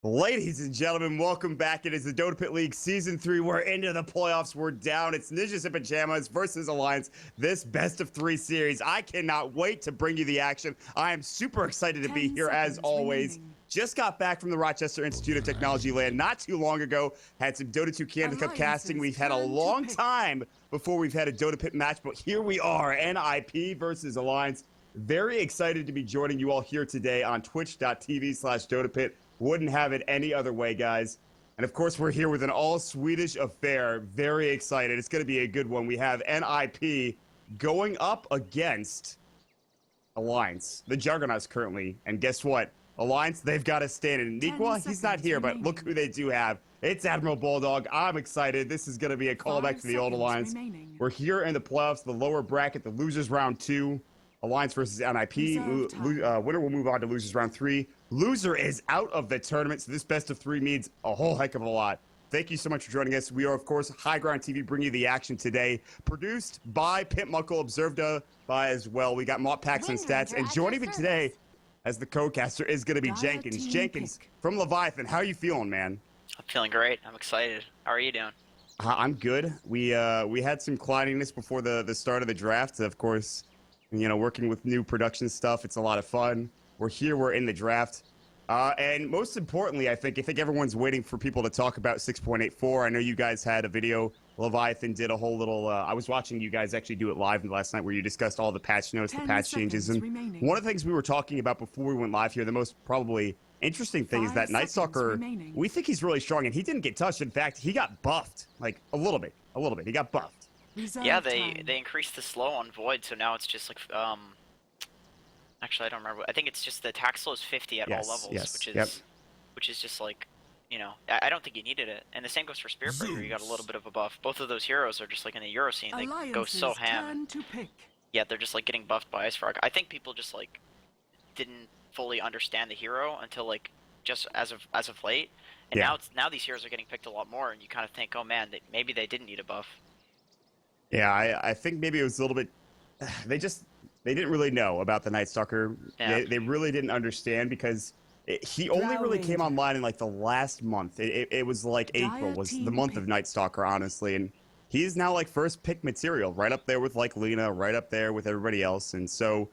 Ladies and gentlemen, welcome back. It is the Dota Pit League Season 3. We're into the playoffs. We're down. It's Ninjas in Pajamas versus Alliance, this best-of-3 series. I cannot wait to bring you the action. I am super excited to be here, as always. Just got back from the Rochester Institute of Technology land not too long ago. Had some Dota 2 Canada Cup casting. We've had a long time before we've had a Dota Pit match, but here we are, NiP versus Alliance. Very excited to be joining you all here today on twitch.tv/DotaPit. Wouldn't have it any other way, guys. And of course, we're here with an all-Swedish affair. Very excited. It's going to be a good one. We have NiP going up against Alliance, the Juggernauts currently. And guess what? Alliance, they've got to stand in. Nikwa, he's not here, but look who they do have. It's Admiral Bulldog. I'm excited. This is going to be a callback to the old Alliance. We're here in the playoffs, the lower bracket, the losers round 2. Alliance versus NiP. Winner will move on to losers round 3. Loser is out of the tournament, so this best of 3 means a whole heck of a lot. Thank you so much for joining us. We are, of course, High Ground TV, bringing you the action today. Produced by Pimp Muckle, observed by as well. We got Mop Packs and Stats. And joining me today as the co-caster is going to be Jenkins. Jenkins from Leviathan. How are you feeling, man? I'm feeling great. I'm excited. How are you doing? I'm good. We had some cloudiness before the start of the draft, of course. You know, working with new production stuff, it's a lot of fun. We're here, we're in the draft. And most importantly, I think everyone's waiting for people to talk about 6.84. I know you guys had a video. Leviathan did a whole little, I was watching you guys actually do it live last night where you discussed all the patch notes, the patch changes. And one of the things we were talking about before we went live here, the most probably interesting thing is that Night Stalker, we think he's really strong, and he didn't get touched. In fact, he got buffed, like a little bit. He got buffed. Yeah, they increased the slow on Void, so now it's just like, actually I don't remember. I think it's just the attack slow is 50 at all levels, which is just like, you know, I don't think you needed it. And the same goes for Spirit Breaker. You got a little bit of a buff. Both of those heroes are just like in the Euro scene. They go so ham. Yeah, they're just like getting buffed by Ice Frog. I think people just like didn't fully understand the hero until like just as of late. And now these heroes are getting picked a lot more, and you kind of think, oh man, maybe they didn't need a buff. Yeah, I think maybe it was a little bit. They didn't really know about the Night Stalker. Yeah. They really didn't understand because he only really came online in like the last month. It was like April was the month of Night Stalker, honestly, and he's now like first pick material, right up there with like Lena, right up there with everybody else. And so,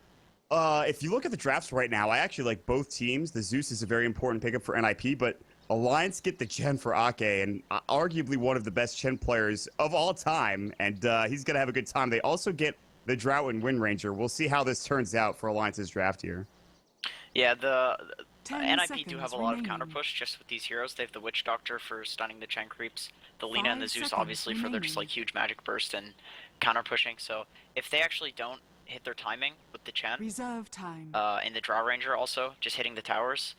if you look at the drafts right now, I actually like both teams. The Zeus is a very important pickup for NiP, but Alliance get the Chen for Ake, and arguably one of the best Chen players of all time, and he's going to have a good time. They also get the Drought and Wind Ranger. We'll see how this turns out for Alliance's draft here. Yeah, the NiP do have a lot of counter push just with these heroes. They have the Witch Doctor for stunning the Chen creeps, the Lena and the Zeus obviously for their just like huge magic burst and counter pushing. So if they actually don't hit their timing with the Chen, and the Drow Ranger also just hitting the towers,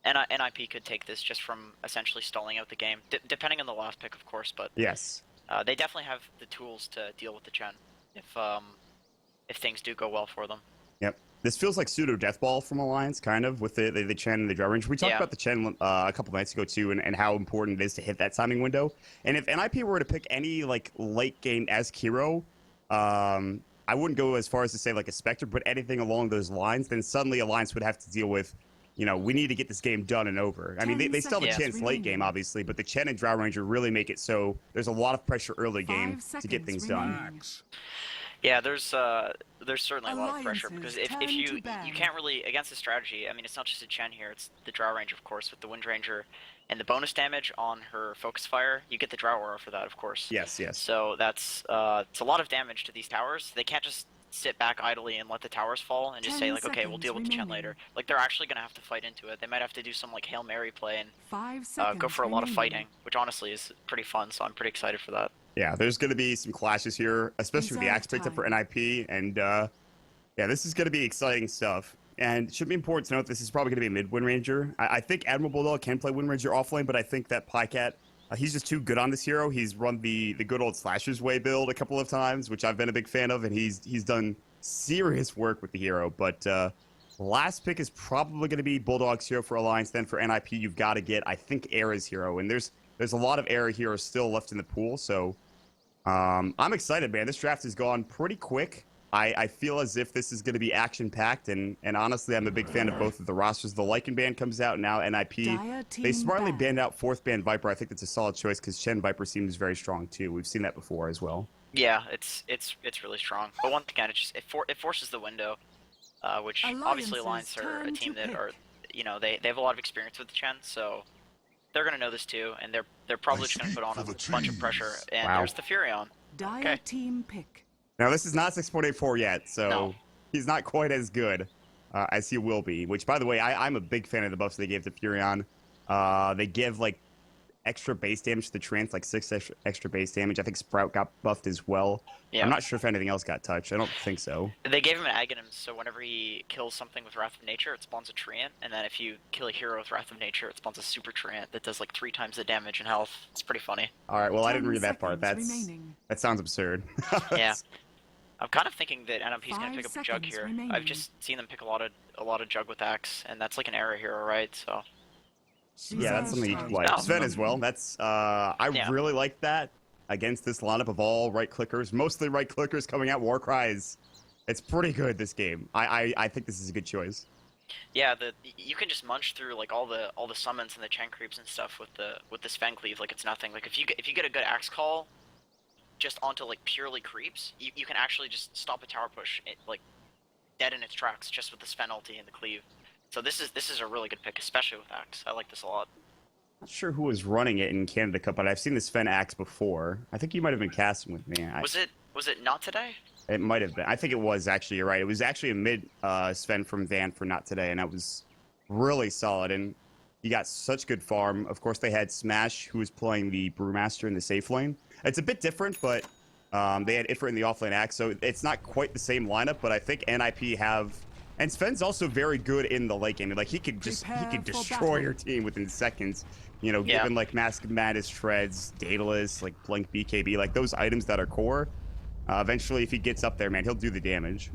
NiP could take this just from essentially stalling out the game, depending on the last pick, of course. But yes, they definitely have the tools to deal with the Chen if things do go well for them. Yep, this feels like pseudo Deathball from Alliance, kind of with the Chen and the Drow Ranger. We talked about the Chen a couple nights ago too, and how important it is to hit that timing window. And if NiP were to pick any like late game-esque hero, I wouldn't go as far as to say like a Spectre, but anything along those lines, then suddenly Alliance would have to deal with, you know, we need to get this game done and over. I mean, they still have a chance late game, obviously, but the Chen and Drow Ranger really make it so there's a lot of pressure early game to get things done. Yeah, there's certainly a lot of pressure because if you can't really against the strategy. I mean, it's not just a Chen here; it's the Drow Ranger, of course, with the Wind Ranger and the bonus damage on her Focus Fire. You get the Drow Aura for that, of course. Yes. So that's it's a lot of damage to these towers. They can't just sit back idly and let the towers fall and just say like, okay, we'll deal with the Chen later. Like, they're actually gonna have to fight into it. They might have to do some like Hail Mary play and go for a lot of fighting, which honestly is pretty fun. So I'm pretty excited for that. Yeah, there's gonna be some clashes here, especially with the Axe picked up for NiP, and yeah, this is gonna be exciting stuff. And it should be important to note this is probably gonna be a mid Wind Ranger. I think Admiral Bulldog can play Wind Ranger offlane, but I think that Pycat, he's just too good on this hero. He's run the good old Slashers Way build a couple of times, which I've been a big fan of, and he's done serious work with the hero. But last pick is probably going to be Bulldog's hero for Alliance. Then for NiP, you've got to get, I think, Era's hero. And there's a lot of Era heroes still left in the pool. So I'm excited, man. This draft has gone pretty quick. I feel as if this is going to be action-packed, and honestly, I'm a big fan of both of the rosters. The Lycan ban comes out now, NiP. They smartly banned out 4th ban Viper. I think that's a solid choice because Chen Viper seems very strong too. We've seen that before as well. Yeah, it's really strong. But one thing, it forces the window, which obviously Alliance are a team that are, you know, they have a lot of experience with the Chen, so they're gonna know this too, and they're probably just gonna put on a bunch of pressure. And there's the Furion. Okay. Team pick. Now, this is not 6.84 yet, so No. he's not quite as good as he will be, which, by the way, I'm a big fan of the buffs they gave to Furion. They give, like, extra base damage to the Trance, like 6 extra base damage. I think Sprout got buffed as well. Yeah. I'm not sure if anything else got touched. I don't think so. They gave him an Aghanim, so whenever he kills something with Wrath of Nature, it spawns a Treant, and then if you kill a hero with Wrath of Nature, it spawns a Super Treant that does like 3 times the damage and health. It's pretty funny. All right, well, I didn't read that part. That sounds absurd. Yeah. I'm kind of thinking that NiP's gonna pick up a Jug here. I've just seen them pick a lot of Jug with Axe, and that's like an era hero, right? So. Yeah, that's something you like. Sven as well. That's I really like that against this lineup of all right clickers, mostly right clickers coming out. Warcries. It's pretty good this game. I think this is a good choice. Yeah, you can just munch through like all the summons and the Chen creeps and stuff with the Sven cleave like it's nothing. Like if you get a good Axe call just onto like purely creeps, you can actually just stop a tower push like dead in its tracks just with the Sven ulti and the cleave. So this is a really good pick, especially with Axe. I like this a lot. Not sure who was running it in Canada Cup, but I've seen the Sven Axe before. I think you might have been casting with me. Was it not today? It might have been. I think it was actually. You're right. It was actually a mid Sven from Van for not today, and that was really solid. And he got such good farm. Of course, they had Smash, who was playing the Brewmaster in the safe lane. It's a bit different, but they had Ifrit in the offlane Axe, so it's not quite the same lineup. But I think NiP have. And Sven's also very good in the late game. Like he could destroy your team within seconds. You know, given like Mask of Madness, Shreds, Daedalus, like Blink BKB, like those items that are core. Eventually, if he gets up there, man, he'll do the damage.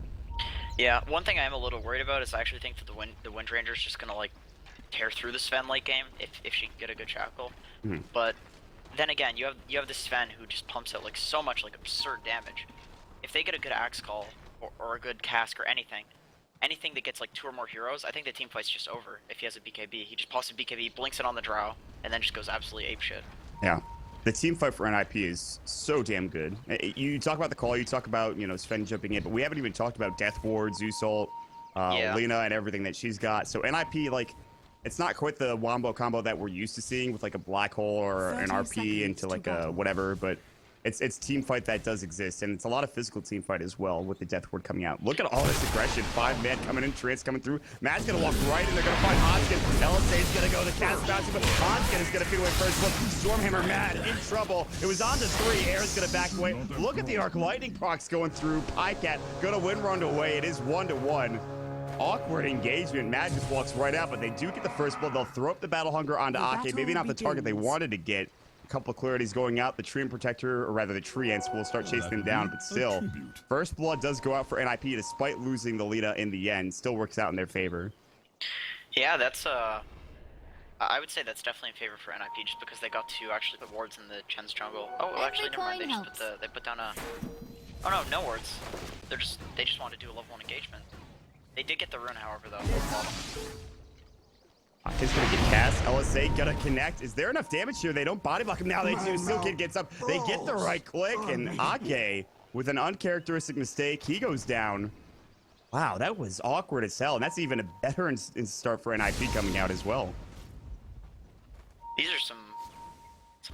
Yeah, one thing I am a little worried about is I actually think that the Wind Ranger's just gonna like tear through the Sven late game if she can get a good shackle. Mm-hmm. But then again, you have this Sven who just pumps out like so much like absurd damage. If they get a good Axe call or a good cask or anything that gets like 2 or more heroes, I think the team fight's just over. If he has a BKB, he just pops a BKB, blinks it on the drow, and then just goes absolutely apeshit. Yeah. The team fight for NiP is so damn good. You talk about the call, you talk about, you know, Sven jumping in, but we haven't even talked about Death Ward, Zeus Ult, Lena, and everything that she's got. So NiP, like, it's not quite the wombo combo that we're used to seeing with like a black hole or an RP into like a whatever, but it's team fight that does exist, and it's a lot of physical team fight as well with the Death Ward coming out. Look at all this aggression. 5 men coming in, Trance coming through. Matt's gonna walk right in. They're gonna find Onskin. LSA's gonna go the cast bouncing, but Onskin is gonna feed away first. Look, Stormhammer Matt in trouble. It was on to 3. Air's gonna back away. Look at the Arc Lightning procs going through. Pycat gonna win run away. It is 1-1. Awkward engagement. Matt just walks right out, but they do get the first blood. They'll throw up the Battle Hunger onto Ake. Maybe not the target they wanted to get. A couple of clarities going out. The Treant Protector, or rather the Treants, will start chasing them down, but still. First blood does go out for NiP despite losing the Lita in the end. Still works out in their favor. Yeah, that's I would say that's definitely in favor for NiP just because they got to actually put wards in the Chen's jungle. Oh, well, actually, never mind. They put down a. Oh no wards. They just wanted to do a level 1 engagement. They did get the rune, however, though. Ake's gonna get cast. LSA gonna connect. Is there enough damage here? They don't body block him now. They do. Steel Kid gets up. They get the right click, and Ake, with an uncharacteristic mistake, he goes down. Wow, that was awkward as hell, and that's even a better start for NiP coming out as well. These are some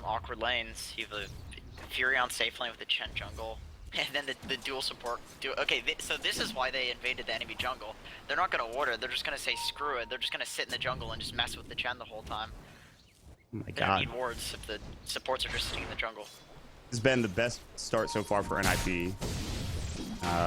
awkward lanes. You have a Furion safe lane with the Chen jungle. And then the dual support. Okay, so this is why they invaded the enemy jungle. They're not going to order. They're just going to say screw it. They're just going to sit in the jungle and just mess with the Chen the whole time. Oh my they god. Don't need wards if the supports are just sitting in the jungle. This has been the best start so far for NiP.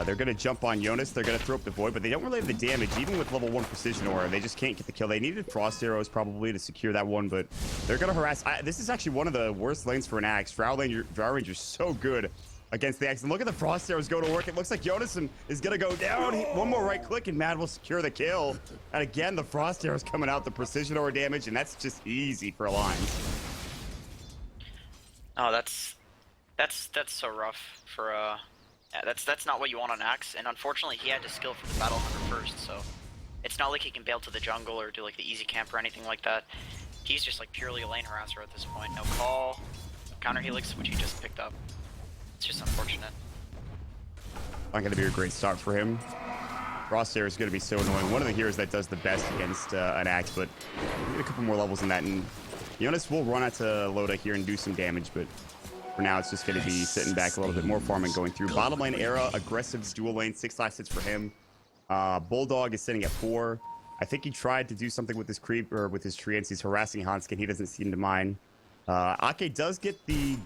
They're going to jump on Jonas. They're going to throw up the Void, but they don't really have the damage. Even with level 1 Precision Aura, they just can't get the kill. They needed Frost Arrows probably to secure that one, but they're going to harass. This is actually one of the worst lanes for an Axe. Drow Ranger's so good against the Axe. And look at the Frost Arrows go to work. It looks like Jonas is going to go down. One more right click and Mad will secure the kill. And again, the Frost Arrows coming out, the Precision Aura damage, and that's just easy for Alliance. Oh, that's so rough for Yeah, that's not what you want on Axe, and unfortunately he had to skill for the Battle Hunter first, so it's not like he can bail to the jungle or do like the easy camp or anything like that. He's just like purely a lane harasser at this point. No call, counter helix, which he just picked up. It's just unfortunate. Not going to be a great start for him. Crosshair is going to be so annoying. One of the heroes that does the best against an Axe, but we need a couple more levels in that. And Jonas will run out to Loda here and do some damage, but for now it's just going to be sitting back a little bit more farming going through. Bottom lane Era, aggressive dual lane, 6 last hits for him. Bulldog is sitting at 4. I think he tried to do something with his creep or with his treants. He's harassing Hanskin. He doesn't seem to mind. Ake does get the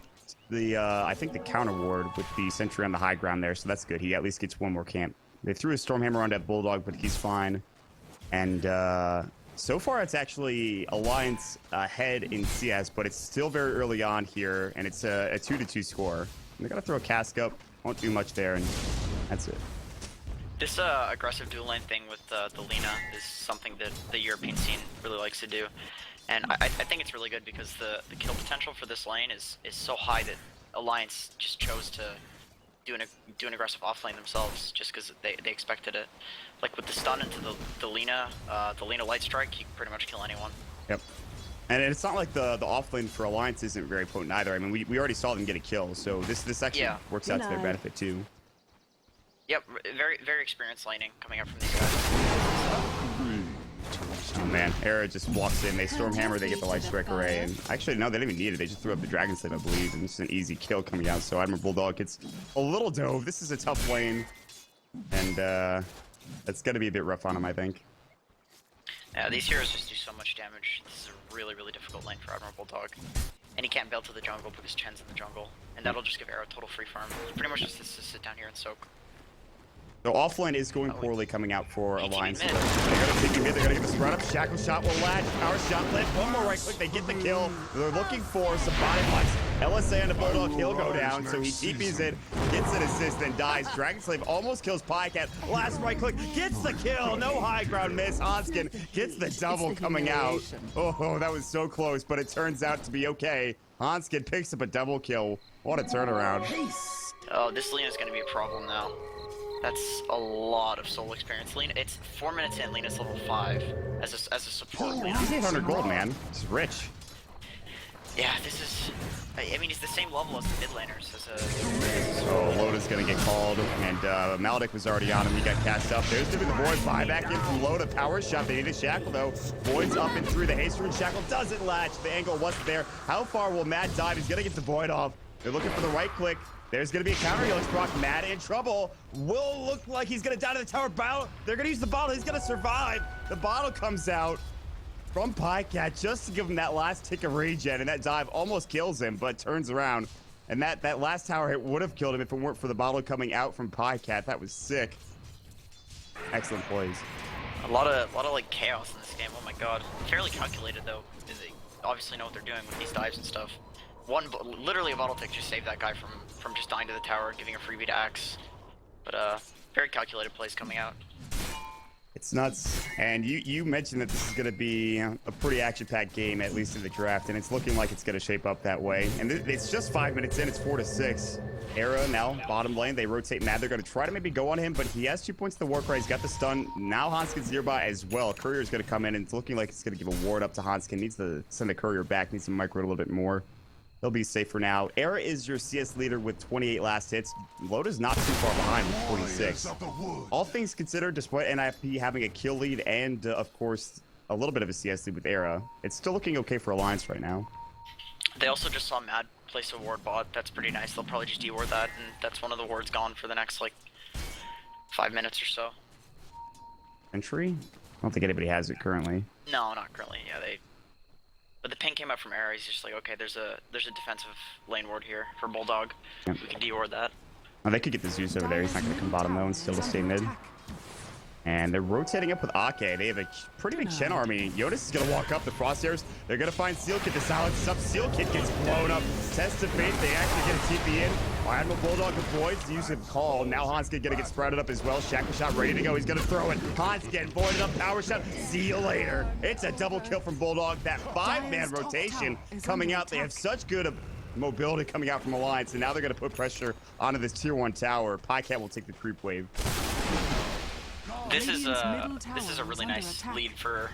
I think the counter ward with the sentry on the high ground there, so that's good. He at least gets one more camp. They threw a Stormhammer on that Bulldog, but he's fine. And so far it's actually Alliance ahead in CS, but it's still very early on here, and it's a 2-2 score. And they're gonna throw a cask up, won't do much there, and that's it. This aggressive dual lane thing with the Lina is something that the European scene really likes to do. And I think it's really good because the kill potential for this lane is so high that Alliance just chose to do an aggressive off lane themselves just because they expected it. Like with the stun into the Lina light strike, you can pretty much kill anyone. Yep. And it's not like the off lane for Alliance isn't very potent either. I mean, we already saw them get a kill, so this actually works out to their benefit too. Yep, very experienced laning coming up from these guys. Oh man, Era just walks in, they Stormhammer, they get the Light Strike Array, and actually no, they didn't even need it, they just threw up the Dragon Slave, I believe, and it's an easy kill coming out, so Admiral Bulldog gets a little dove. This is a tough lane, and it's gonna be a bit rough on him, I think. Yeah, these heroes just do so much damage. This is a really difficult lane for Admiral Bulldog. And he can't bail to the jungle because Chen's in the jungle, and that'll just give Era total free farm. He pretty much just has to sit down here and soak. So offlane is going poorly coming out for Alliance. They're gonna take mid, they're gonna get the spread up. Shackle shot will latch. Power shot lit. One more right click, they get the kill. They're looking for some body blocks. LSA on the Bulldog, he'll go down, so he TPs it, gets an assist, then dies. Dragon Slave almost kills Pycat. Last right click, gets the kill. No high ground miss. Hanskin gets the double coming out. Oh, that was so close, but it turns out to be okay. Hanskin picks up a double kill. What a turnaround. Oh, this Lina's gonna be a problem now. That's a lot of soul experience. Lina, it's 4 minutes in. Lina's level 5 as a support Lina. He's 800 gold, man. He's rich. Yeah, this is. I mean, he's the same level as the mid laners. So Loda's gonna get called, and Maldic was already on him. He got cast up. There's gonna be the Void. Buyback in from Loda. Power shot. They need a Shackle though. Void's up and through. The haste rune Shackle doesn't latch. The angle wasn't there. How far will Matt dive? He's gonna get the Void off. They're looking for the right click. There's going to be a counter helix proc. Matt in trouble. Will look like he's going to die to the tower battle. They're going to use the bottle. He's going to survive. The bottle comes out from Pycat just to give him that last tick of regen, and that dive almost kills him, but turns around. And that last tower hit would have killed him if it weren't for the bottle coming out from Pycat. That was sick. Excellent plays. A lot of like chaos in this game. Oh my god. Fairly calculated though. They obviously know what they're doing with these dives and stuff. Literally a bottle tick just saved that guy from just dying to the tower, giving a freebie to Axe. But very calculated plays coming out. It's nuts. And you mentioned that this is going to be a pretty action-packed game, at least in the draft, and it's looking like it's going to shape up that way. And it's just 5 minutes in. It's 4-6. Era now bottom lane. They rotate Mad. They're going to try to maybe go on him, but he has 2 points to the war cry. He's got the stun. Now Hanskin's nearby as well. Courier's going to come in, and it's looking like it's going to give a ward up to Hanskin. Needs to send the Courier back. Needs to micro it a little bit more. They'll be safe for now. Era is your CS leader with 28 last hits. Loda's not too far behind with 46. All things considered, despite NiP having a kill lead and, of course, a little bit of a CS lead with Era, it's still looking okay for Alliance right now. They also just saw Mad place a ward bot. That's pretty nice. They'll probably just de-ward that, and that's one of the wards gone for the next, like, 5 minutes or so. Entry? I don't think anybody has it currently. No, not currently. Yeah, But the ping came up from Era. He's just like, okay, there's a defensive lane ward here for Bulldog. Yep. We can de-ward that. Oh, they could get the Zeus over there. He's not going to come bottom though and still stay mid. And they're rotating up with Ake. They have a pretty big Chen army. Jonas is going to walk up the crosshairs. They're going to find Seal Kit to silence up. Seal Kit gets blown up. Test of fate. They actually get a TP in. Admiral Bulldog avoids the use of call. Now Hanskin going to get sprouted up as well. Shackle shot ready to go. He's going to throw it. Hanskin voided up. Power shot. See you later. It's a double kill from Bulldog. That 5-man rotation coming out. They have such good mobility coming out from Alliance, and now they're going to put pressure onto this tier 1 tower. Pycat will take the creep wave. This is a really nice lead for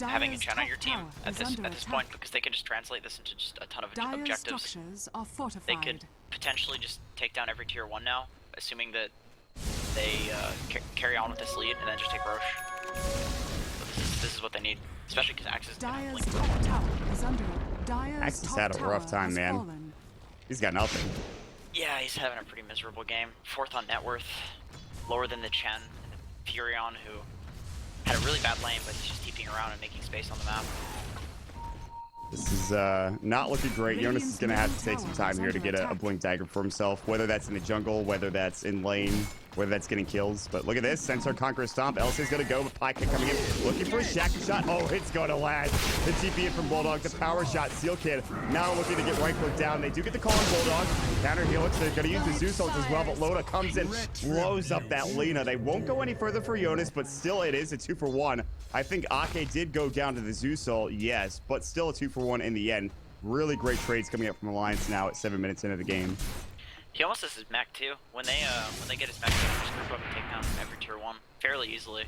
having a Chen on your team at this point, because they can just translate this into just a ton of objectives. They could potentially just take down every tier 1 now, assuming that they carry on with this lead and then just take Roche. So this is what they need, especially because Axis Axis had a rough time, man. He's got nothing. Yeah, he's having a pretty miserable game. 4th on net worth, lower than the Chen and the Furion, who had a really bad lane, but he's just TPing around and making space on the map. This is not looking great. Jonas is going to have to take some time here to get a Blink Dagger for himself, whether that's in the jungle, whether that's in lane, whether that's getting kills. But look at this. Centaur Conqueror Stomp. LC's going to go, but Pycat coming in. Looking for a Shackle Shot. Oh, it's going to land. The TP in from Bulldog. The Power Shot. Seal Kid now looking to get right click down. They do get the call on Bulldog. Counter Helix. They're going to use the Zeus ult as well, but Loda comes in, blows up that Lina. They won't go any further for Jonas, but still it is a 2-for-1. I think Ake did go down to the Zeus ult, yes, but still a 2-for-1 in the end. Really great trades coming up from Alliance now at 7 minutes into the game. He almost has his mech too. When they get his mech, they can just group up and take down every tier 1 fairly easily.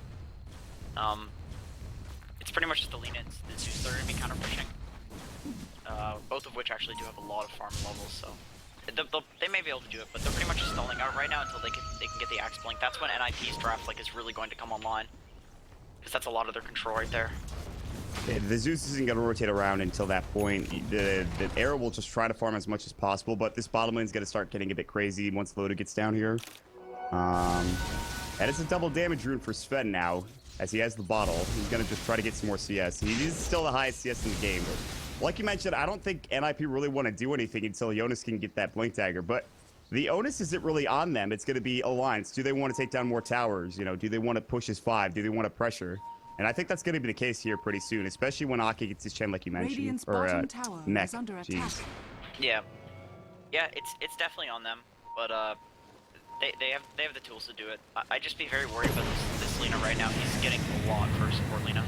It's pretty much just the lean ins. The Zeus they're gonna be counter pushing. Both of which actually do have a lot of farm levels, so they may be able to do it, but they're pretty much just stalling out right now until they can get the Axe Blink. That's when NiP's draft is really going to come online, because that's a lot of their control right there. Yeah, the Zeus isn't going to rotate around until that point. The Arrow will just try to farm as much as possible, but this bottom lane is going to start getting a bit crazy once Loda gets down here. And it's a double damage rune for Sven now, as he has the bottle. He's going to just try to get some more CS. He's still the highest CS in the game. Like you mentioned, I don't think NiP really want to do anything until Jonas can get that Blink Dagger, but the onus isn't really on them. It's going to be Alliance. Do they want to take down more towers? You know, do they want to push his 5? Do they want to pressure? And I think that's going to be the case here pretty soon, especially when Ake gets his Chen, like you mentioned, or mech. Jeez. Yeah, it's definitely on them, but they have the tools to do it. I'd just be very worried about this Lina right now. He's getting a lot for support Lina.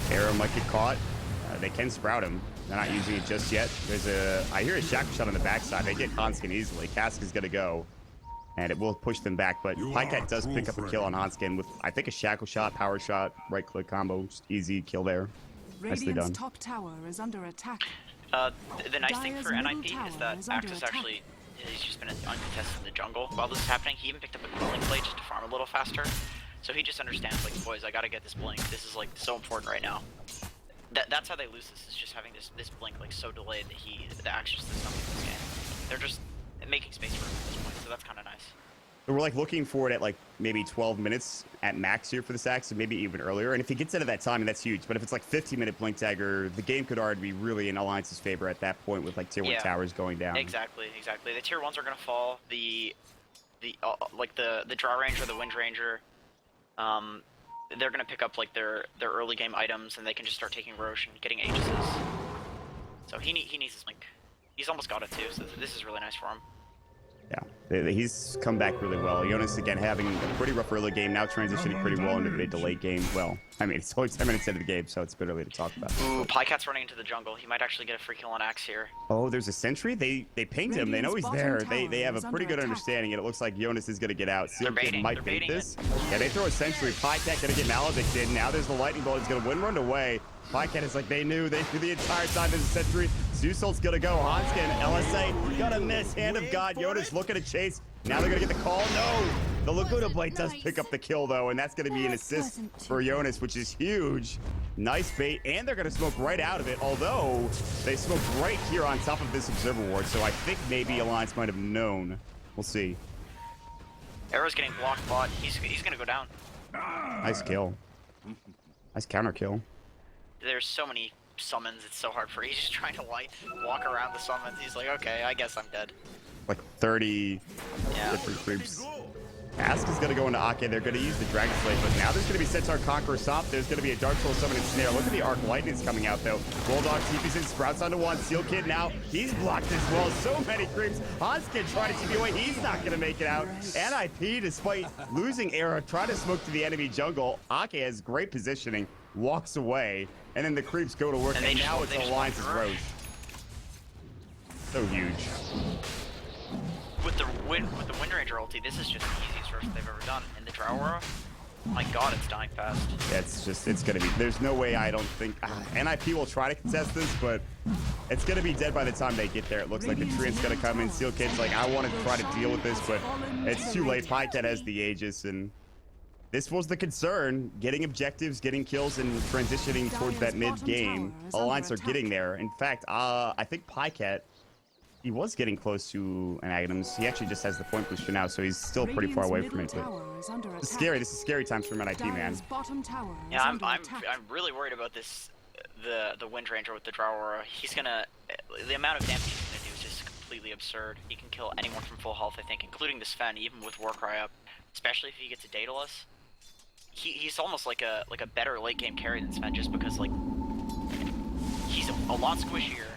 Arrow might get caught. They can sprout him. They're not using it just yet. I hear a Shackle Shot on the backside. They get Hanskin easily. Cask is going to go, and it will push them back. But Pycat does pick up a kill on Hanskin with, I think, a Shackle Shot, Power Shot, right-click combo. Just easy kill there. Nicely done. Top tower is under attack. The nice thing for NiP is that Axis actually, he's just been uncontested in the jungle while this is happening. He even picked up a Quelling Blade just to farm a little faster. So he just understands, like, boys, I gotta get this Blink. This is, like, so important right now. That's how they lose this, is just having this Blink, like, so delayed that the Axis does nothing in this game. They're just making space for him at this point, so that's kind of nice. So we're, like, looking forward at, like, maybe 12 minutes at max here for this Axe, maybe even earlier. And if he gets into that time, that's huge. But if it's, like, 15-minute Blink Dagger, the game could already be really in Alliance's favor at that point with, like, tier 1 towers going down. Exactly. The tier 1s are going to fall. The Draw Ranger, the Wind Ranger, they're going to pick up, like, their early game items, and they can just start taking Roche and getting Aegises. So he needs his Blink. He's almost got it, too, so this is really nice for him. Yeah, he's come back really well. Jonas, again, having a pretty rough early game, now transitioning pretty well into the mid to late game. Well, I mean, it's only 10 minutes into the game, so it's a bit early to talk about. Ooh, Pycat's running into the jungle. He might actually get a free kill on Axe here. Oh, there's a sentry? They pinged him. They know he's there. They have a pretty good understanding, and it looks like Jonas is going to get out. Seal Kid might bait this. Yeah, they throw a sentry. Pycat going to get maledicted. Now there's the lightning bolt. He's going to run away. Pycat is like, they knew the entire time there's a sentry. Zeus ult's gonna go. Hanskin, LSA, gonna miss. Hand of God. Jonas looking to chase. Now they're gonna get the call. No! The Laguna Blade does pick up the kill, though, and that's gonna be an assist for Jonas, which is huge. Nice bait, and they're gonna smoke right out of it, although they smoked right here on top of this Observer Ward, so I think maybe Alliance might have known. We'll see. Arrow's getting blocked bot. He's gonna go down. Nice kill. Nice counter kill. There's so many summons, it's so hard for he's just trying to like walk around the summons. He's like, okay, I guess I'm dead. Like 30 different creeps. Ask is gonna go into Ake. They're gonna use the Dragon Slave, but now there's gonna be Centaur Conqueror Stomp. There's gonna be a Dark Soul Summon and Snare. Look at the Arc Lightning's coming out though. Bulldog TP's in, sprouts onto one. Seal Kid now, he's blocked as well. So many creeps. Hanskin trying to TP away. He's not gonna make it out. NiP, despite losing Era, trying to smoke to the enemy jungle. Ake has great positioning, walks away, and then the creeps go to work, and now it's Alliance's Roche. So huge. With the Wind Ranger ulti, this is just the easiest versus they've ever done. And the Drow Aura, my god, it's dying fast. Yeah, it's gonna be. There's no way I don't think NiP will try to contest this, but it's gonna be dead by the time they get there. It looks like the Treant's gonna come in. Seal Kid's like, I want to try to deal with this, but it's too late. Pycat has the Aegis, and this was the concern: getting objectives, getting kills, and transitioning towards that mid game. Alliance are getting there. In fact, I think Pycat, he was getting close to an Aghanim's. He actually just has the point booster now, so he's still pretty far away from it. But it's scary. This is scary times for NiP, man. Yeah, I'm really worried about this. The Wind Ranger with the Drow Aura. He's gonna, the amount of damage he's gonna do is just completely absurd. He can kill anyone from full health, I think, including the Sven, even with Warcry up. Especially if he gets a Daedalus. He's almost like a better late game carry than Sven, just because like he's a lot squishier,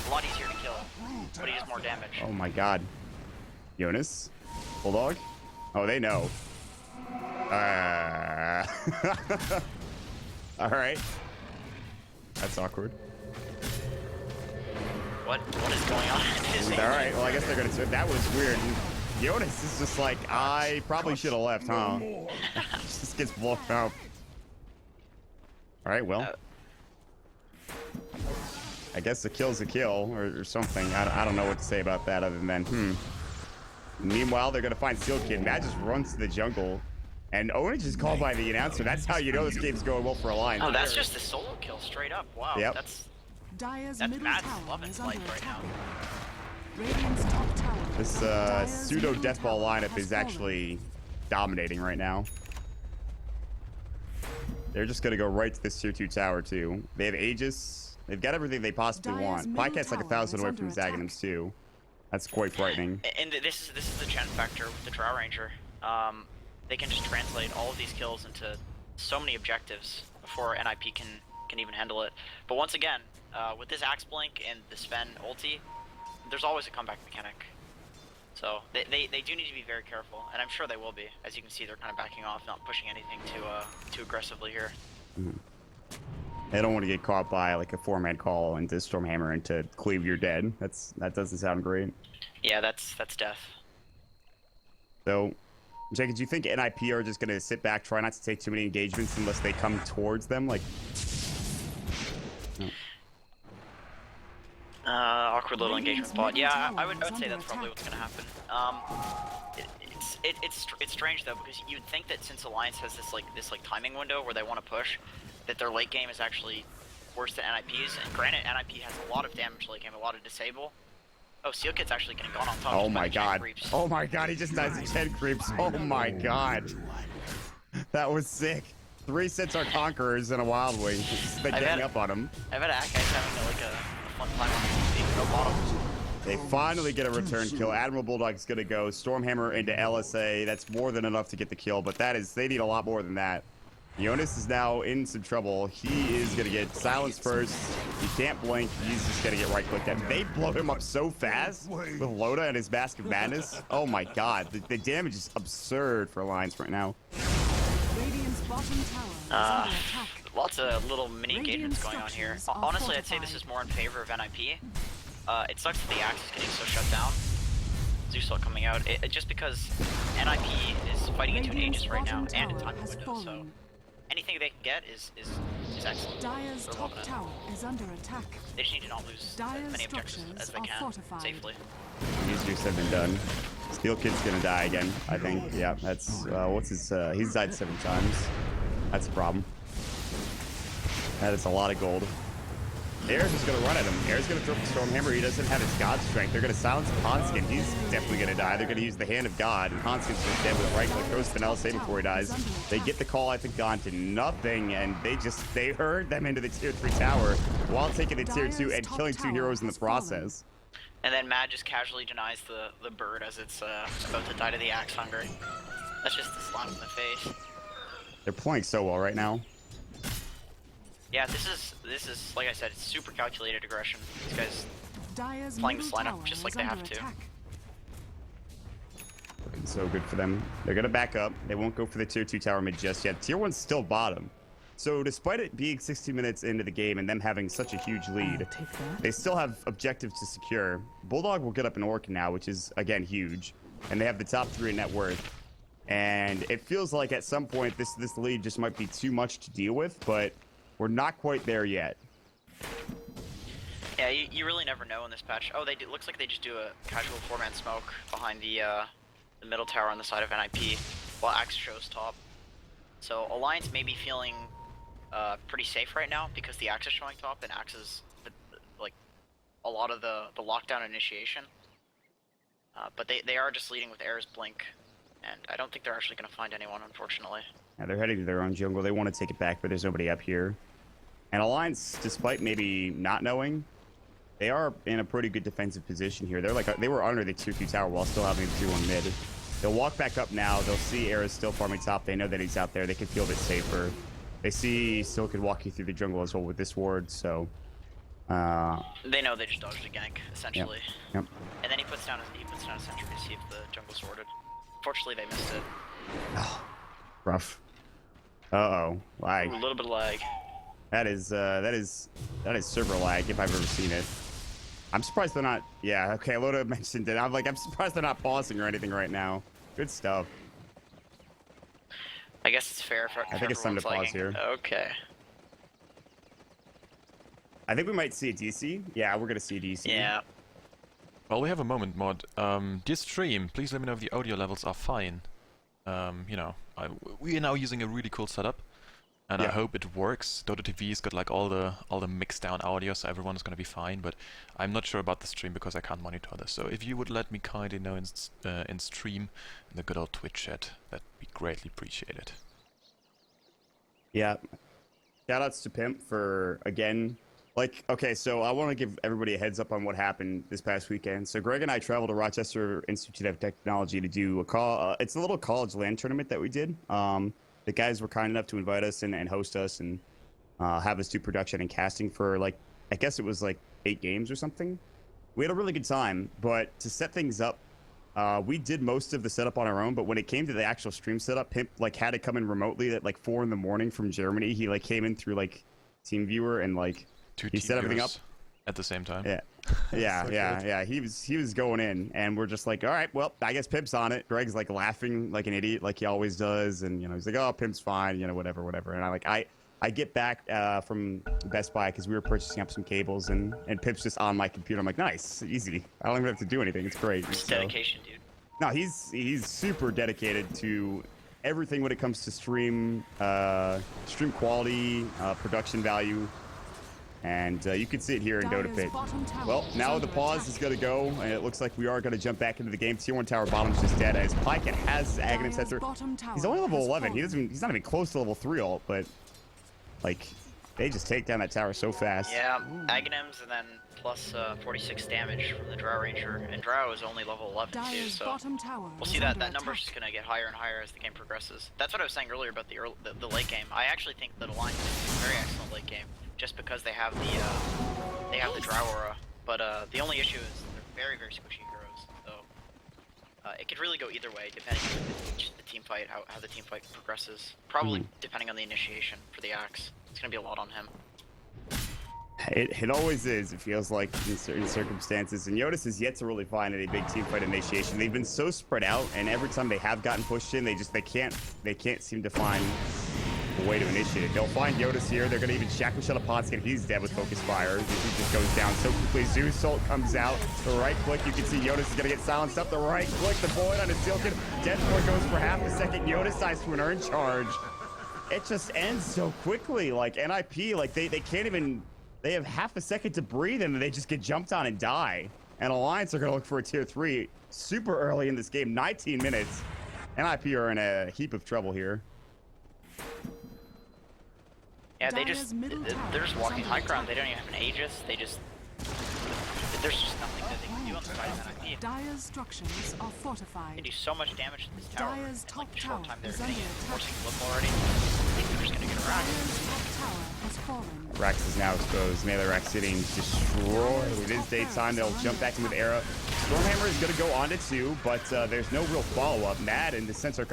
a lot easier to kill, but he does more damage. Oh my god. Jonas? Bulldog? Oh, they know. Alright. That's awkward. What is going on? Alright, well I guess they're gonna say that was weird. Jonas is just like, I probably should have left, huh? Just gets blown up. Alright, well. I guess a kill's a kill, or something. I don't know what to say about that other than, Meanwhile, they're gonna find Seal Kid. Matt just runs to the jungle. And Onage is called by the announcer. That's how you know this game's going well for Alliance. Oh, that's just the solo kill, straight up. Wow, yep. That's Matt's loving his life right now. This pseudo deathball lineup is actually dominating right now. They're just gonna go right to this tier 2 tower too. They have Aegis. They've got everything they possibly want. Pycat's like 1,000 away from his Aghanims too. That's quite frightening. And this is the Chen factor with the Drow Ranger. They can just translate all of these kills into so many objectives before NiP can even handle it. But once again, with this Axe Blink and the Sven ulti, there's always a comeback mechanic. So they do need to be very careful, and I'm sure they will be. As you can see, they're kind of backing off, not pushing anything too aggressively here. They don't want to get caught by like a 4-man call into Stormhammer and to cleave you're dead. That doesn't sound great. Yeah, that's death. So, Jake, do you think NiP are just gonna sit back, try not to take too many engagements unless they come towards them? Like, awkward little engagement bot. Yeah, I would say that's probably what's gonna happen. It's strange though, because you'd think that since Alliance has this timing window where they want to push, that their late game is actually worse than NiP's. And granted, NiP has a lot of damage late game, a lot of disable. Oh, Seal Kid's actually getting gone on top. Oh my god. Oh my god, he just dies to 10 creeps. Oh my god. That was sick. 3 sets are conquerors and a wild wing. Just been getting up on him. I've had Ack guys having a fun time on this no bottom. They finally get a return kill. Admiral Bulldog is gonna go Stormhammer into LSA. That's more than enough to get the kill, but they need a lot more than that. Jonas is now in some trouble. He is going to get silenced first. He can't blink. He's just going to get right-clicked at. They blow him up so fast with Loda and his Mask of Madness. Oh my god. The damage is absurd for Alliance right now. Lots of little mini engagements going on here. Honestly, I'd say this is more in favor of NiP. It sucks that the Axe is getting so shut down. Zeusel coming out. Just because NiP is fighting into an Aegis right now and a timing window, so anything they can get is excellent. Dire's top tower is under attack. They just need to not lose as many objectives as they can safely. These juice have been done. Steel Kid's gonna die again, I think. Yeah, that's what's his he's died 7 times. That's a problem. That is a lot of gold. Air's just gonna run at him. Air's gonna throw up the Stormhammer. He doesn't have his God strength. They're gonna silence Hanskin. He's definitely gonna die. They're gonna use the Hand of God, and Hanskin's just dead with right click. Throws Spinel save before he dies. They get the call, I think, gone to nothing, and they herd them into the tier 3 tower while taking the tier 2 and killing 2 heroes in the process. And then Mad just casually denies the bird as it's about to die to the Axe Hunger. That's just a slap in the face. They're playing so well right now. Yeah, this is like I said, it's super calculated aggression. These guys playing this lineup just like they have to. Looking so good for them. They're gonna back up. They won't go for the tier 2 tower mid just yet. Tier 1's still bottom. So despite it being 60 minutes into the game and them having such a huge lead, they still have objectives to secure. Bulldog will get up an Orc now, which is, again, huge. And they have the top 3 in net worth. And it feels like at some point this lead just might be too much to deal with, but we're not quite there yet. Yeah, you really never know in this patch. Oh, looks like they just do a casual 4-man smoke behind the middle tower on the side of NiP, while Axe shows top. So Alliance may be feeling pretty safe right now because the Axe is showing top and Axe is like a lot of the lockdown initiation. But they are just leading with Air's Blink, and I don't think they're actually going to find anyone, unfortunately. Yeah, they're heading to their own jungle. They want to take it back, but there's nobody up here. And Alliance, despite maybe not knowing, they are in a pretty good defensive position here. They were under the 2-2 tower while still having the 2-1 mid. They'll walk back up now. They'll see Air is still farming top. They know that he's out there. They can feel a bit safer. They see Silk could walk you through the jungle as well with this ward, so... they know they just dodged a gank, essentially. Yep. And then he puts down a sentry to see if the jungle's sorted. Fortunately, they missed it. Oh, rough. Uh-oh. Lag. Ooh, a little bit of lag. That is server lag if I've ever seen it. I'm surprised they're not... Yeah, okay, Loda mentioned it. I'm surprised they're not pausing or anything right now. Good stuff. I guess it's fair for I think it's time to pause here. Okay. I think we might see a DC. Yeah, we're gonna see a DC. Yeah. Well, we have a moment, Mod. Dear stream, please let me know if the audio levels are fine. You know, we are now using a really cool setup, and I hope it works. Dota TV's got like all the mixed down audio, so everyone is gonna be fine. But I'm not sure about the stream because I can't monitor this. So if you would let me kindly know in stream in the good old Twitch chat, that'd be greatly appreciated. Yeah. Shoutouts to Pimp for again. Like, okay, so I want to give everybody a heads up on what happened this past weekend. So Greg and I traveled to Rochester Institute of Technology to do it's a little college LAN tournament that we did. The guys were kind enough to invite us and host us and have us do production and casting for, like, I guess it was like 8 games or something. We had a really good time, but to set things up, we did most of the setup on our own, but when it came to the actual stream setup, Pimp, like, had to come in remotely at, like, 4 in the morning from Germany. He, like, came in through, like, TeamViewer and, like, he set everything up at the same time. Yeah. He was going in, and we're just like, all right, well, I guess Pimp's on it. Greg's like laughing like an idiot, like he always does, and he's like, oh, Pimp's fine, whatever. And I get back from Best Buy because we were purchasing up some cables, and Pimp's just on my computer. I'm like, nice, easy. I don't even have to do anything. It's great. It's dedication, dude. No, he's super dedicated to everything when it comes to stream quality, production value. And you can see it here in Dota Pit. Well, now the pause is going to go, and it looks like we are going to jump back into the game. Tier 1 tower bottom's just dead, as Pyken has Aghanim Scepter. He's only level 11. He's not even close to level 3 ult, but, like, they just take down that tower so fast. Yeah, Aghanims and then plus 46 damage from the Drow Ranger. And Drow is only level 11 too, so we'll see that number's just going to get higher and higher as the game progresses. That's what I was saying earlier about the late game. I actually think that Alliance is a very excellent late game, just because they have the Drow aura, but the only issue is they're very, very squishy heroes, so it could really go either way depending on the team fight, how the team fight progresses. Probably depending on the initiation for the Axe. It's gonna be a lot on him. It always is, it feels like, in certain circumstances, and Yotis is yet to really find any big team fight initiation. They've been so spread out, and every time they have gotten pushed in, they can't seem to find a way to initiate it. They'll find Yotis here. They're gonna even Shackle Shot Aponski, and he's dead with Focus Fire. He just goes down so quickly. Zeus Ult comes out. The right click, you can see Yotis is gonna get silenced up. The right click, the bullet on his Silken. Deathcore goes for half a second. Yotis dies to an Urn Charge. It just ends so quickly. Like, NiP, like, they can't even... They have half a second to breathe, and they just get jumped on and die. And Alliance are gonna look for a tier 3 super early in this game. 19 minutes. NiP are in a heap of trouble here. Yeah, they're just walking high ground. They don't even have an Aegis. There's just nothing that they can do on the side of NiP. Dire's structures are fortified. They do so much damage to this tower Dire's in like top the short tower time they're is getting under it, attack. forcing flip already. I think they're just gonna get around. Dire's top tower has has fallen. Rax is now exposed. Melee Rax getting destroyed. It is daytime. They'll jump back in with Era. Stormhammer is going to go on to 2, but there's no real follow-up. Mad and the Centaur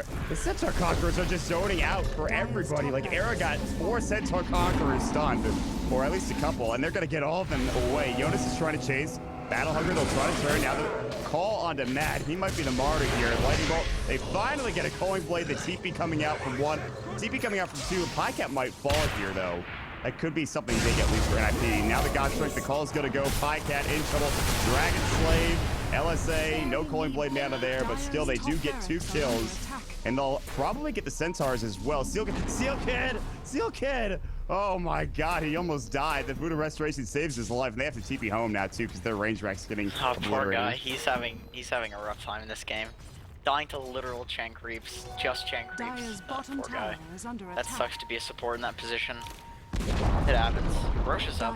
Conquerors are just zoning out for everybody. Like, Era got 4 Centaur Conquerors stunned, or at least a couple, and they're going to get all of them away. Jonas is trying to chase. Battle Hunger, they'll try to turn. Now the call onto Mad. He might be the martyr here. Lightning Bolt. They finally get a Culling Blade. The TP coming out from 1. TP coming out from 2. Pycat might fall here, though. That could be something big, at least for NiP. Now the God Strength, the call is going to go. Pycat in trouble. Dragon Slave, LSA, no Culling Blade mana there, but still they do get 2 kills. And they'll probably get the Centaurs as well. Seal Kid! Oh my god, he almost died. The Buddha Restoration saves his life, and they have to TP home now too, because their range rack's getting poor guy. He's having a rough time in this game. Dying to literal Chen creeps, just Chen creeps. Poor guy. That sucks to be a support in that position. It happens. Roche is up.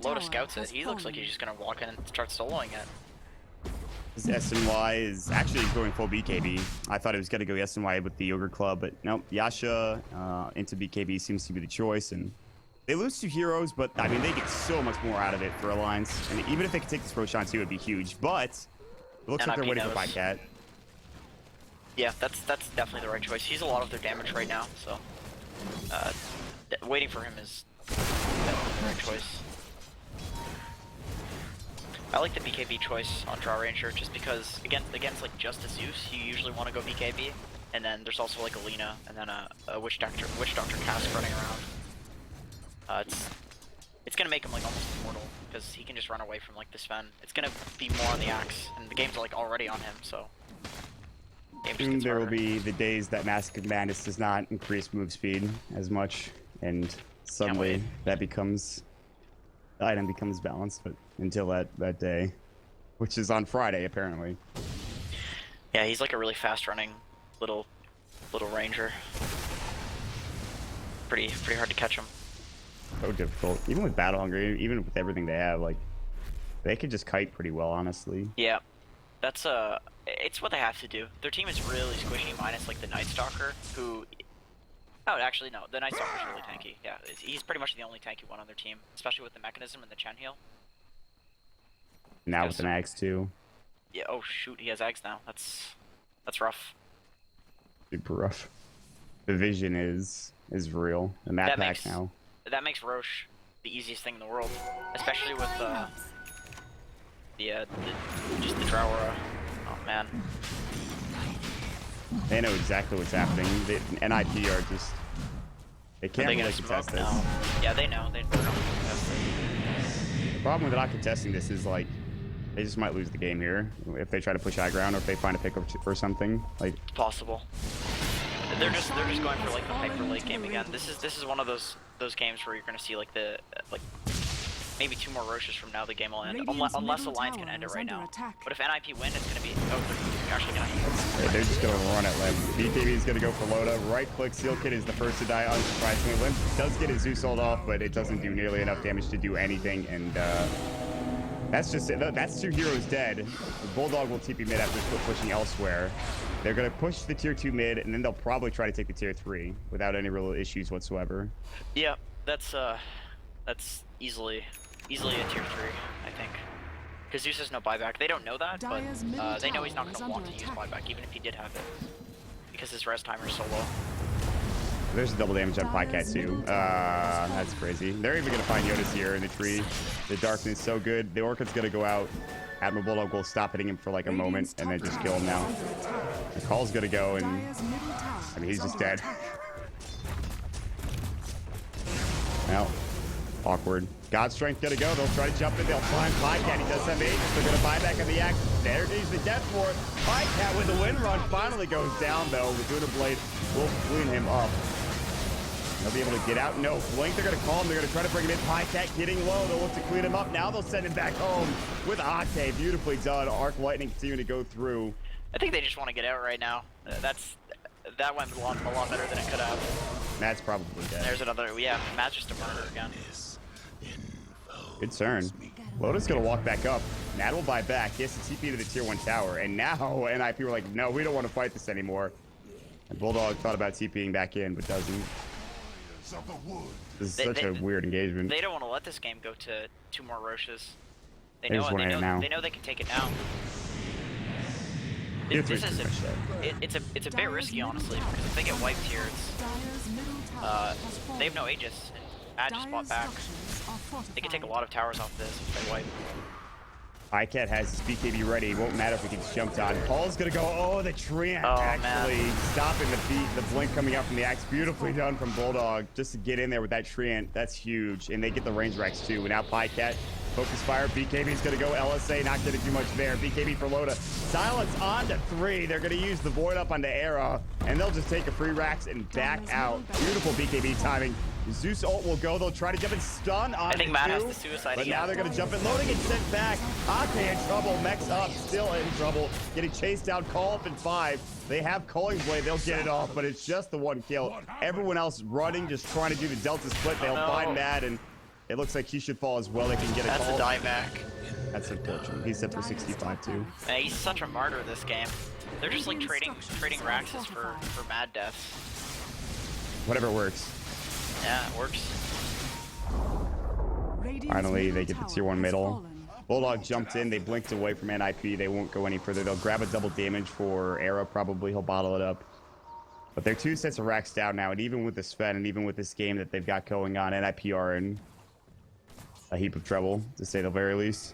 Lotus scouts it. He looks like he's just gonna walk in and start soloing it. His SNY is actually going full BKB. I thought it was going to go SNY with the Yogurt Club, but nope. Yasha into BKB seems to be the choice, and they lose 2 heroes, but I mean, they get so much more out of it for Alliance. And even if they could take this Roshan too, it would be huge, but it looks like they're waiting for Pycat. Yeah, that's definitely the right choice. He's a lot of their damage right now, so waiting for him is definitely the right choice. I like the BKB choice on Draw Ranger just because against like just a Zeus, you usually want to go BKB, and then there's also like Alina and then a Witch Doctor cast running around. It's gonna make him like almost immortal because he can just run away from like the Sven. It's gonna be more on the axe, and the game's like already on him, so. Soon there will be the days that Mask of Madness does not increase move speed as much, and suddenly that becomes. The item becomes balanced, but until that day, which is on Friday apparently. Yeah, he's like a really fast running little ranger. Pretty hard to catch him. So difficult, even with Battle Hunger, even with everything they have. Like, they could just kite pretty well, honestly. Yeah, that's it's what they have to do. Their team is really squishy, minus like the Night Stalker, who. Oh, actually, no. The Night Stalker's really tanky. Yeah, he's pretty much the only tanky one on their team, especially with the mechanism and the Chen heal. Now with an Axe too. Yeah. Oh shoot, he has Axe now. That's rough. Super rough. The vision is real. The map pack now. That makes Roche the easiest thing in the world, especially with just the Drow. Oh man. They know exactly what's happening. The NiP are just... They can't really contest this. No. Yeah, they know. They don't contest it. The problem with not contesting this is, like, they just might lose the game here if they try to push high ground or if they find a pickup or something. Like, it's possible. They're just going for like the hyper late game again. This is one of those games where you're gonna see like maybe 2 more Roches from now the game will end, unless Alliance can end it right now. But if NiP win, it's gonna be they're actually gonna. Yeah, they're just gonna run at Limp. BKB is gonna go for Loda. Right click, Seal Kid is the first to die. Unsurprisingly, Limp does get his Zeus ult off, but it doesn't do nearly enough damage to do anything. And that's just it. That's 2 heroes dead. The Bulldog will TP mid after pushing elsewhere. They're gonna push the tier 2 mid, and then they'll probably try to take the tier 3 without any real issues whatsoever. Yeah, that's easily a tier 3, I think. Because Zeus has no buyback. They don't know that, but they know he's not going to want to use buyback, even if he did have it. Because his res timer is so low. There's a double damage on Pycat too. That's crazy. They're even going to find Yodas here in the tree. The darkness is so good. The Orchid's going to go out. Admiral Bulldog will stop hitting him for like a moment and then just kill him now. The call's going to go, and I mean, he's just dead. Well, awkward. God Strength gonna go. They'll try to jump in. They'll find Pycat. He does have 8. They're gonna buy back on the axe. There goes the death for it. Pycat with the wind run finally goes down though. Laguna Blade will clean him up. They'll be able to get out. No, Blink, they're gonna call him. They're gonna try to bring him in. Pycat getting low. They'll look to clean him up. Now they'll send him back home with Octave. Beautifully done. Arc Lightning continuing to go through. I think they just want to get out right now. That went a lot better than it could have. Matt's probably dead. There's another. Yeah, Matt's just a murder again. Good turn. Loda's gonna walk back up. Nat will buy back. He has to TP to the tier 1 tower. And now NiP were like, no, we don't want to fight this anymore. And Bulldog thought about TPing back in, but doesn't. This is such a weird engagement. They don't want to let this game go to 2 more Roches. They They know just it. want it now. They know they can take it now. Tier This 3 is is too much, though. it's a bit risky, honestly, because if they get wiped here, it's Dyer's middle tower has fallen. they have no Aegis, and Mad just bought Dyer's back. structures are fortified. They can take a lot of towers off this if they wipe. iCat has his BKB ready. It won't matter if he gets jumped on. Paul's gonna go. Oh, the Treant Oh, actually man. stopping the blink coming out from the axe. Beautifully done from Bulldog just to get in there with that Treant. That's huge. And they get the range Rex too. And now Pycat, focus fire. BKB is gonna go. LSA not gonna do much there. BKB for Loda. Silence on to 3. They're gonna use the void up onto Era, and they'll just take a free racks and back out. Beautiful BKB timing. Zeus ult will go. They'll try to jump and stun on I think it Matt has too, the suicide but again. now they're going to jump in. Loading and sent back. Ake in trouble. Mech's up. Still in trouble. Getting chased down. Call up in 5. They have Calling Blade. They'll get it off, but it's just the 1 kill. Everyone else running, just trying to do the Delta split. They'll find Matt, and it looks like he should fall as well. They can get a That's call. a dieback. That's unfortunate. He's set for 65 too. Man, he's such a martyr this game. They're just like trading Raxes for mad deaths. Whatever works. Yeah, it works. Finally, they get the tier 1 middle. Bulldog jumped in. They blinked away from NiP. They won't go any further. They'll grab a double damage for Era, probably. He'll bottle it up. But they're 2 sets of racks down now. And even with the Sven and even with this game that they've got going on, NiP are in a heap of trouble, to say the very least.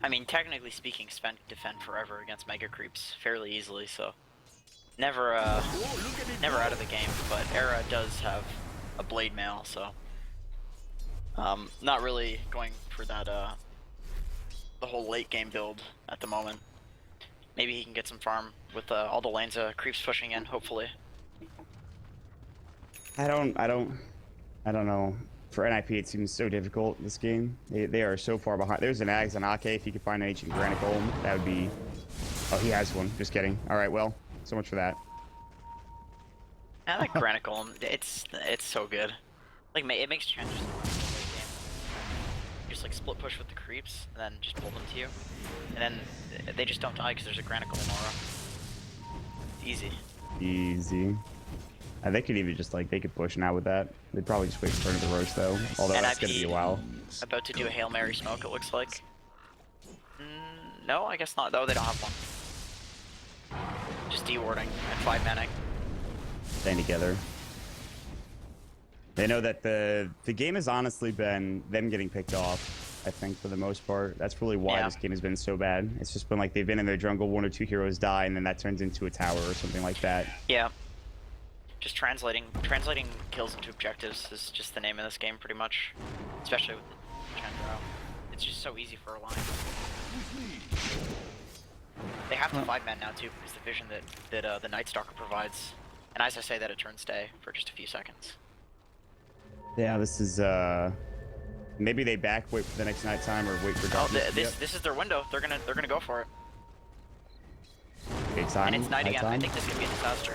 I mean, technically speaking, Sven can defend forever against Mega Creeps fairly easily, so never out of the game. But Era does have a blade mail, so not really going for that the whole late game build at the moment. Maybe he can get some farm with all the lanes creeps pushing in, hopefully. I don't know. For NiP, it seems so difficult, this game. They are so far behind. There's an Ags on Ake. If you could find an ancient Granite Golem, that would be... Oh, he has one. Just kidding. All right, well, so much for that. I like Granite Golem. It's so good. Like, it makes chances in the late game. Just like split push with the creeps, and then just pull them to you. And then they just don't die because there's a Granite Golem aura. Easy. Easy. They could even just, like, they could push now with that. They'd probably just wait for turn of the Roach, though. Although that's going to be a while. About to do a Hail Mary smoke, it looks like. No, I guess not. Though they don't have one. Just de-warding and 5 mana. Staying together. They know that the game has honestly been them getting picked off, I think, for the most part. That's really why this game has been so bad. It's just been like they've been in their jungle, 1 or 2 heroes die, and then that turns into a tower or something like that. Yeah. Just translating kills into objectives is just the name of this game, pretty much. Especially with Chandra. It's just so easy for Alliance. They have to 5-man now too, because the vision that the Night Stalker provides. And as I say that, it turns day for just a few seconds. Yeah, this is maybe they back, wait for the next nighttime, or wait for darkness. This is their window. They're gonna go for it. Okay, time. And it's night again. I think this could be a disaster.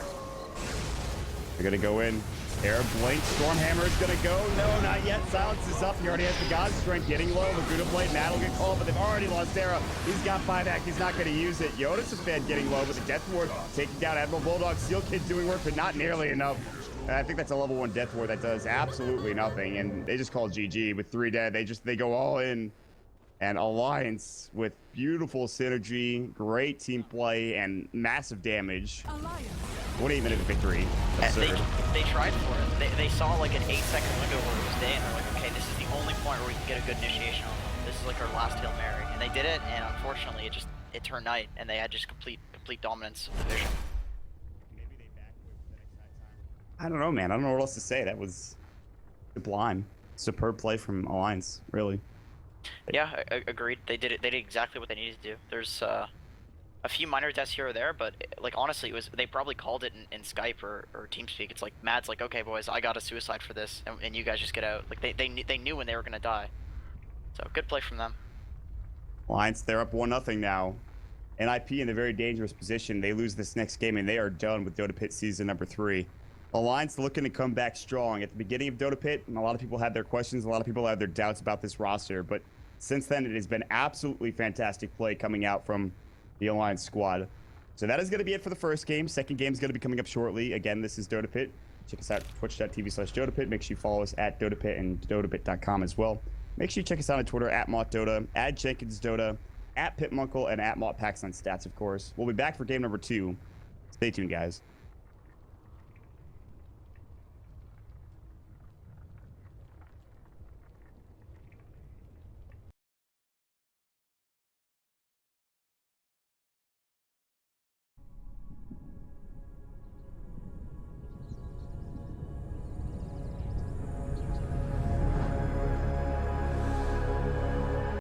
They're gonna go in. Air Blink, Stormhammer is gonna go. No, not yet. Silence is up. He already has the God's Strength getting low. Laguna Blade, Matt will get called, but they've already lost Era. He's got 5 act. He's not gonna use it. Yoda's fan getting low, but the Death Ward taking down Admiral Bulldog. Seal Kid doing work, but not nearly enough. I think that's a level 1 Death Ward that does absolutely nothing, and they just call GG with 3 dead. They go all in. And Alliance with beautiful synergy, great team play, and massive damage. 28-minute victory. Absurd. They tried for it. They saw like an 8-second window where it was day, and they're like, okay, this is the only point where we can get a good initiation on them. This is like our last Hail Mary. And they did it, and unfortunately it turned night, and they had just complete dominance of the vision. I don't know, man. I don't know what else to say. That was sublime. Superb play from Alliance, really. Yeah, agreed. They did it. They did exactly what they needed to do. There's a few minor deaths here or there, but like honestly, they probably called it in Skype or TeamSpeak. It's like Mad's like, okay, boys, I got a suicide for this, and you guys just get out. Like they knew when they were gonna die. So good play from them. Alliance, they're up 1-0 now. NiP in a very dangerous position. They lose this next game, and they are done with Dota Pit season number 3. Alliance looking to come back strong. At the beginning of Dota Pit, and a lot of people had their questions, a lot of people had their doubts about this roster, but since then it has been absolutely fantastic play coming out from the Alliance squad. So that is going to be it for the first game. Second game is going to be coming up shortly. Again, this is Dota Pit Check us out twitch.tv/DotaPit. Make sure you follow us at DotaPit and DotaPit.com as well. Make sure you check us out on Twitter at MottDota, at JenkinsDota, at PitMunkle, and at MottPacks on Stats, of course. We'll be back for game number 2. Stay tuned, guys.